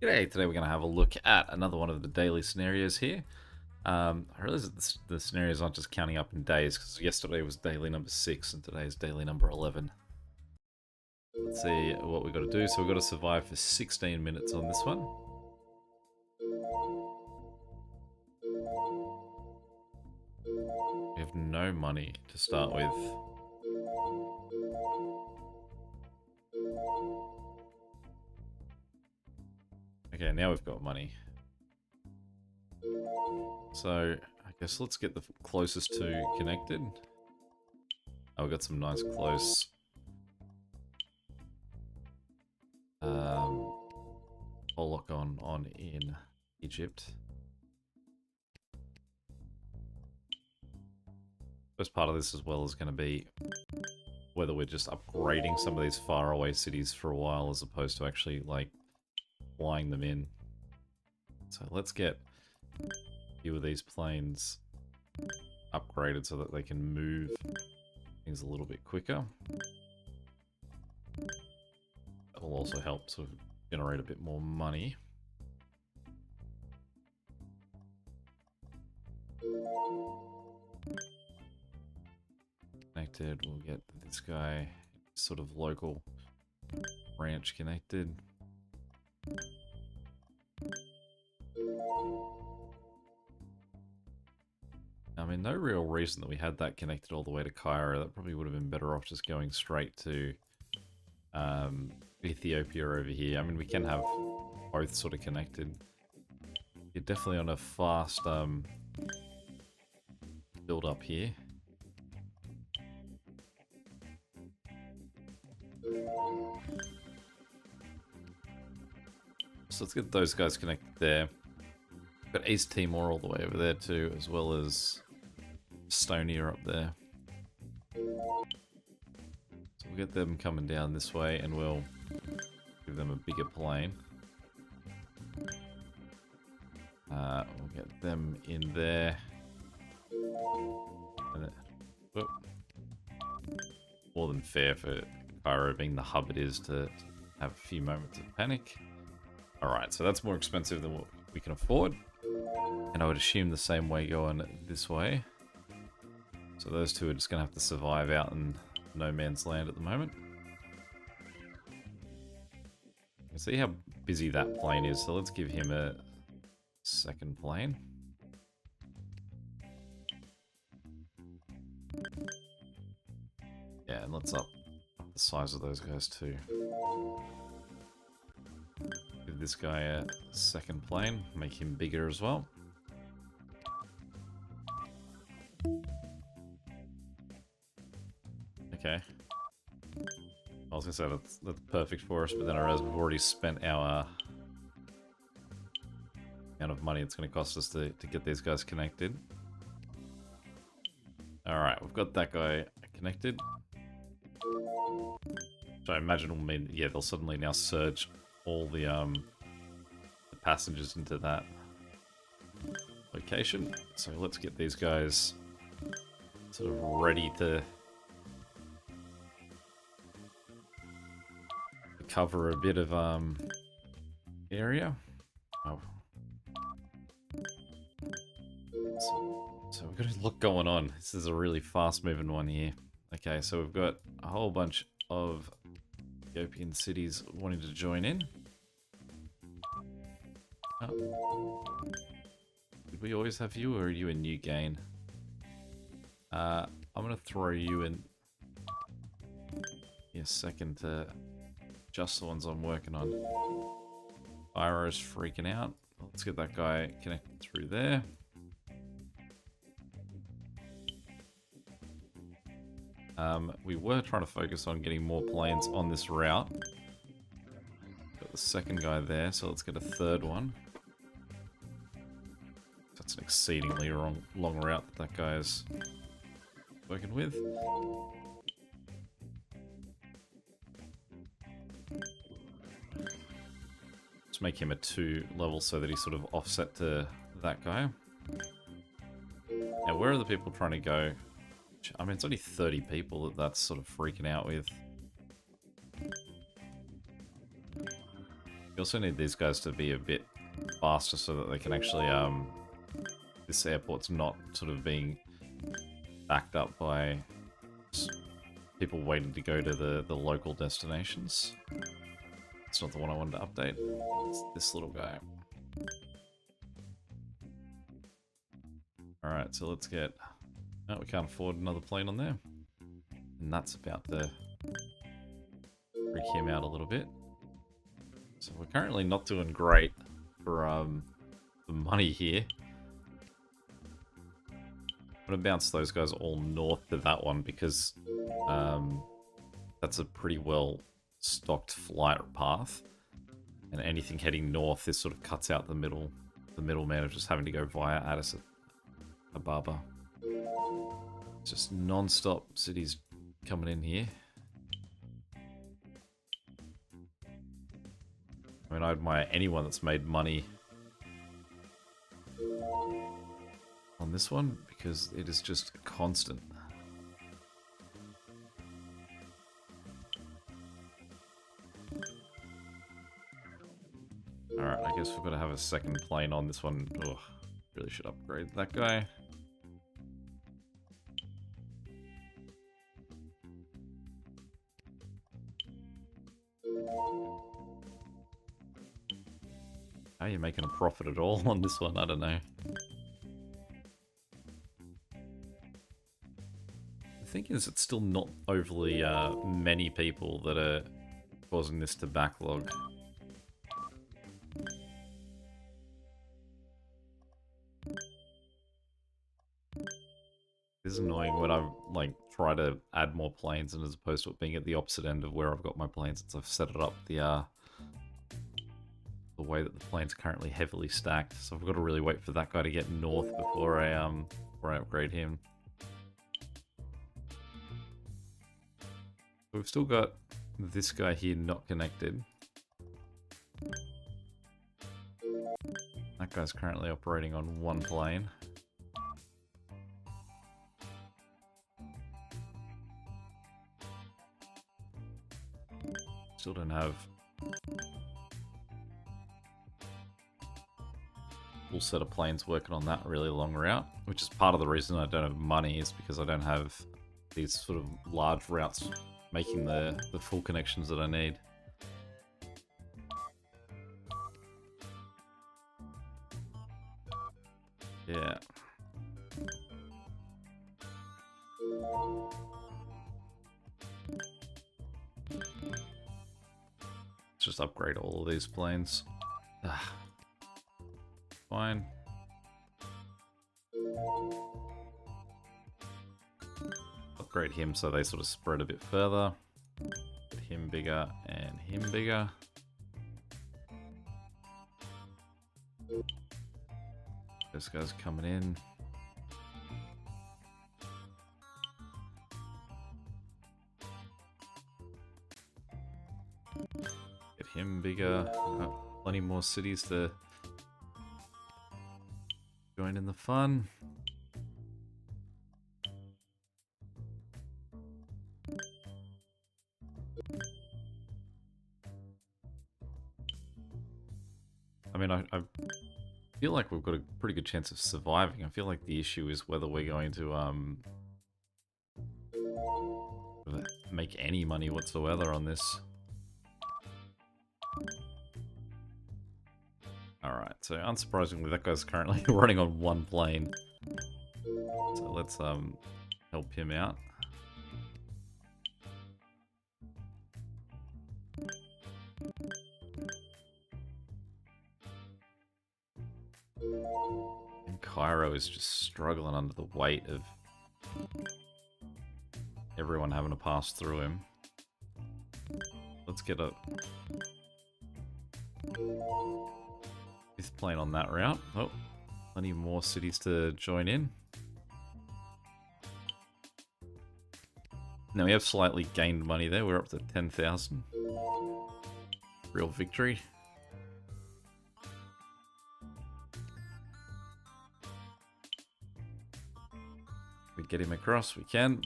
G'day, today we're going to have a look at another one of the daily scenarios here. I realize that the scenarios aren't just counting up in days, because yesterday was daily number 6 and today is daily number 11. Let's see what we've got to do. So we've got to survive for 16 minutes on this one. We have no money to start with. Okay, now we've got money. So, I guess let's get the closest to connected. Oh, we've got some nice close lock on in Egypt. First part of this as well is going to be whether we're just upgrading some of these faraway cities for a while as opposed to actually, like, flying them in. So let's get a few of these planes upgraded so that they can move things a little bit quicker. That will also help to generate a bit more money. Connected, we'll get this guy sort of local ranch connected. I mean, no real reason that we had that connected all the way to Cairo. That probably would have been better off just going straight to Ethiopia over here. I mean, we can have both sort of connected. You're definitely on a fast build up here. So let's get those guys connected there. Got East Timor all the way over there too, as well as Estonia up there. So we'll get them coming down this way and we'll give them a bigger plane. We'll get them in there. And then, more than fair for Cairo being the hub it is to have a few moments of panic. Alright, so that's more expensive than what we can afford. And I would assume the same way going this way. So those two are just going to have to survive out in no man's land at the moment. You can see how busy that plane is, so let's give him a second plane. Yeah, and let's up the size of those guys too. Give this guy a second plane, make him bigger as well. Okay. I was gonna say that's perfect for us, but then I realized we've already spent our amount of money it's going to cost us to get these guys connected. Alright, we've got that guy connected. So I imagine will mean, yeah, they'll suddenly now surge all the passengers into that location. So let's get these guys sort of ready to cover a bit of area. Oh. So we've got a lot going on. This is a really fast moving one here. Okay, so we've got a whole bunch of Ethiopian cities wanting to join in. Oh. Did we always have you, or are you a new gain? I'm gonna throw you in a second to adjust the ones I'm working on. Iro's freaking out. Let's get that guy connected through there. We were trying to focus on getting more planes on this route. Got the second guy there, so let's get a third one. That's an exceedingly long route that guy is working with. Let's make him a 2 level so that he's sort of offset to that guy. Now, where are the people trying to go? I mean, it's only 30 people that's sort of freaking out with. I also need these guys to be a bit faster so that they can actually, this airport's not sort of being backed up by people waiting to go to the local destinations. It's not the one I wanted to update. It's this little guy. Alright, so let's get... Oh, we can't afford another plane on there. And that's about to freak him out a little bit. So we're currently not doing great for the money here. I'm going to bounce those guys all north to that one because that's a pretty well stocked flight path. And anything heading north, this sort of cuts out the middleman of just having to go via Addis Ababa. Just non-stop cities coming in here. I mean, I admire anyone that's made money on this one because it is just constant. Alright, I guess we've got to have a second plane on this one. Oh, really should upgrade that guy. How are you making a profit at all on this one? I don't know. The thing is, it's still not overly many people that are causing this to backlog. This is annoying when I like try to add more planes, and as opposed to it being at the opposite end of where I've got my planes, since I've set it up the way that the planes are currently heavily stacked. So I've got to really wait for that guy to get north before I upgrade him. We've still got this guy here not connected. That guy's currently operating on one plane. Still don't have full set of planes working on that really long route, which is part of the reason I don't have money, is because I don't have these sort of large routes making the full connections that I need. Yeah. Let's just upgrade all of these planes. Fine. Upgrade him so they sort of spread a bit further. Get him bigger and him bigger. This guy's coming in. Get him bigger. Plenty more cities to join in the fun. I mean, I feel like we've got a pretty good chance of surviving. I feel like the issue is whether we're going to make any money whatsoever on this. Alright, so unsurprisingly that guy's currently running on one plane. So let's help him out. And Cairo is just struggling under the weight of everyone having to pass through him. Let's get a fifth plane on that route. Oh, plenty more cities to join in. Now we have slightly gained money there. We're up to 10,000. Real victory. We get him across, we can.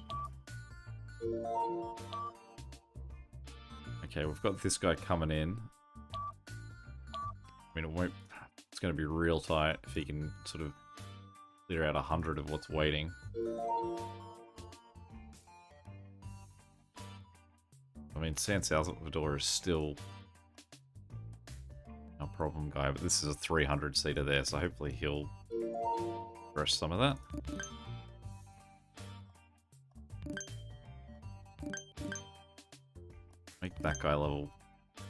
Okay, we've got this guy coming in. I mean, it won't... It's going to be real tight if he can sort of clear out 100 of what's waiting. I mean, San Salvador is still a problem guy, but this is a 300-seater there, so hopefully he'll rush some of that. Make that guy level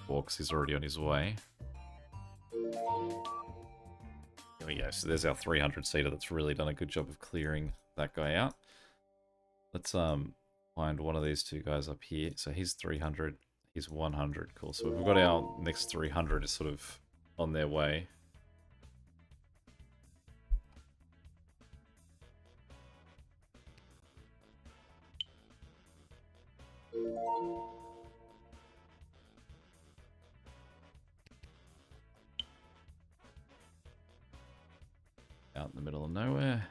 4 because he's already on his way. There we go, so there's our 300-seater that's really done a good job of clearing that guy out. Let's find one of these two guys up here. So he's 300, he's 100. Cool. So we've got our next 300 is sort of on their way. Out in the middle of nowhere.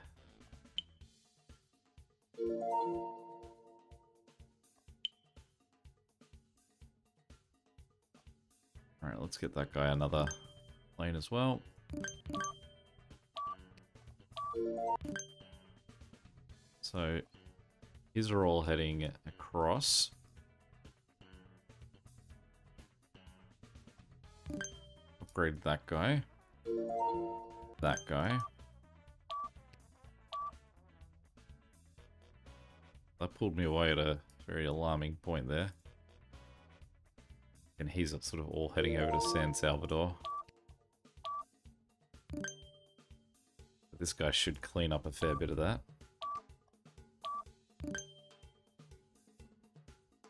Alright, let's get that guy another plane as well. So, these are all heading across. Upgrade that guy. That guy. That pulled me away at a very alarming point there. And he's sort of all heading over to San Salvador. This guy should clean up a fair bit of that.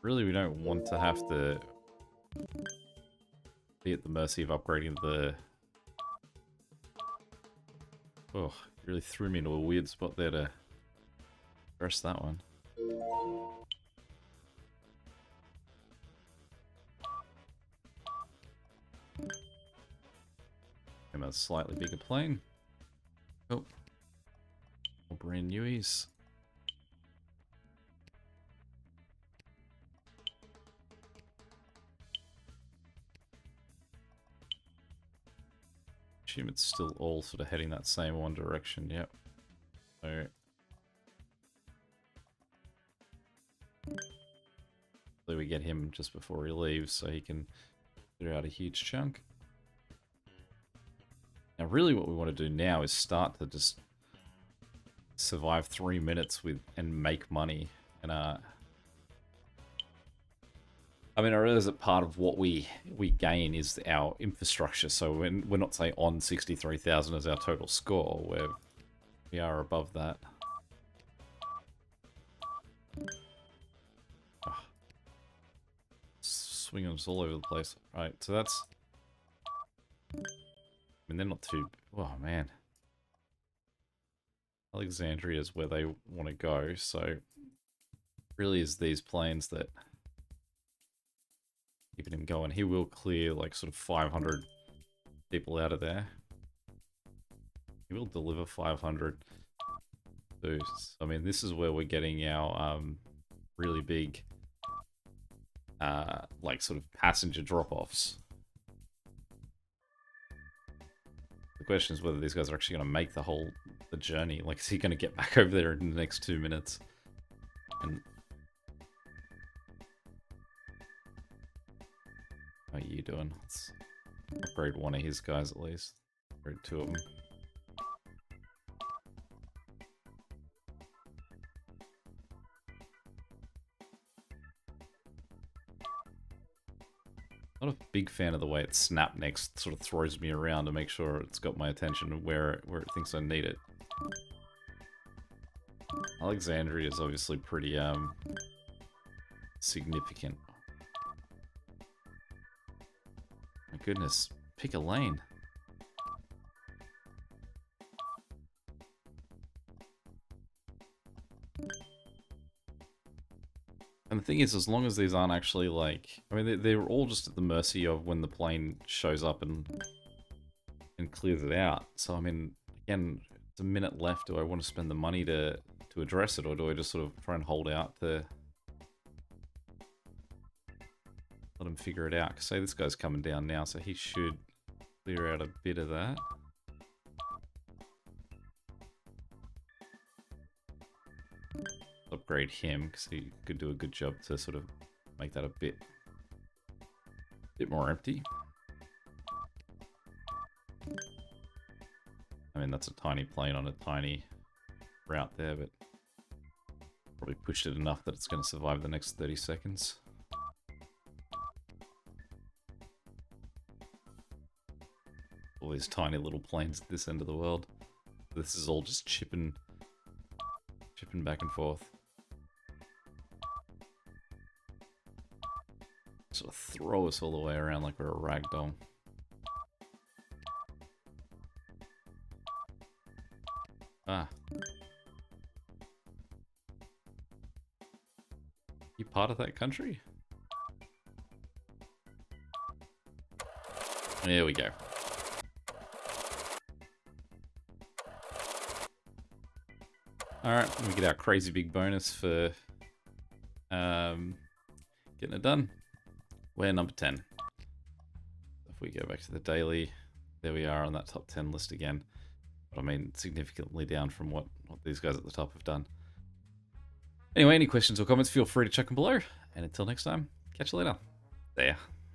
Really, we don't want to have to be at the mercy of upgrading the... Oh, you really threw me into a weird spot there to press that one. A slightly bigger plane. Oh. More brand newies. Assume it's still all sort of heading that same one direction, yep. So hopefully we get him just before he leaves so he can clear out a huge chunk. Now, really what we want to do now is start to just survive 3 minutes with and make money. And I mean, I realize that part of what we gain is our infrastructure. So we're not, say, on 63,000 as our total score. We are above that. Oh. Swinging us all over the place. Right, so that's... I mean, they're not too... Oh, man. Alexandria is where they want to go, so... Really is these planes that... Keeping him going. He will clear, like, sort of 500 people out of there. He will deliver 500 boosts. I mean, this is where we're getting our really big, like, sort of passenger drop-offs. The question is whether these guys are actually going to make the journey. Like, is he going to get back over there in the next 2 minutes? And how are you doing? Let's upgrade one of his guys at least. Upgrade 2 of them. Not a big fan of the way it snap next sort of throws me around to make sure it's got my attention where it thinks I need it. Alexandria is obviously pretty significant. My goodness, pick a lane. And the thing is, as long as these aren't actually like... I mean, they're all just at the mercy of when the plane shows up and clears it out. So, I mean, again, it's a minute left. Do I want to spend the money to address it, or do I just sort of try and hold out to let him figure it out? Because, say, this guy's coming down now, so he should clear out a bit of that. Upgrade him because he could do a good job to sort of make that a bit more empty. I mean, that's a tiny plane on a tiny route there, but probably pushed it enough that it's going to survive the next 30 seconds. All these tiny little planes at this end of the world. This is all just chipping back and forth. Sort of throw us all the way around like we're a ragdoll. Ah. You part of that country? There we go. Alright, we get our crazy big bonus for getting it done. We're number 10. If we go back to the daily, there we are on that top 10 list again. But I mean, significantly down from what these guys at the top have done. Anyway, any questions or comments, feel free to chuck them below. And until next time, catch you later. See ya.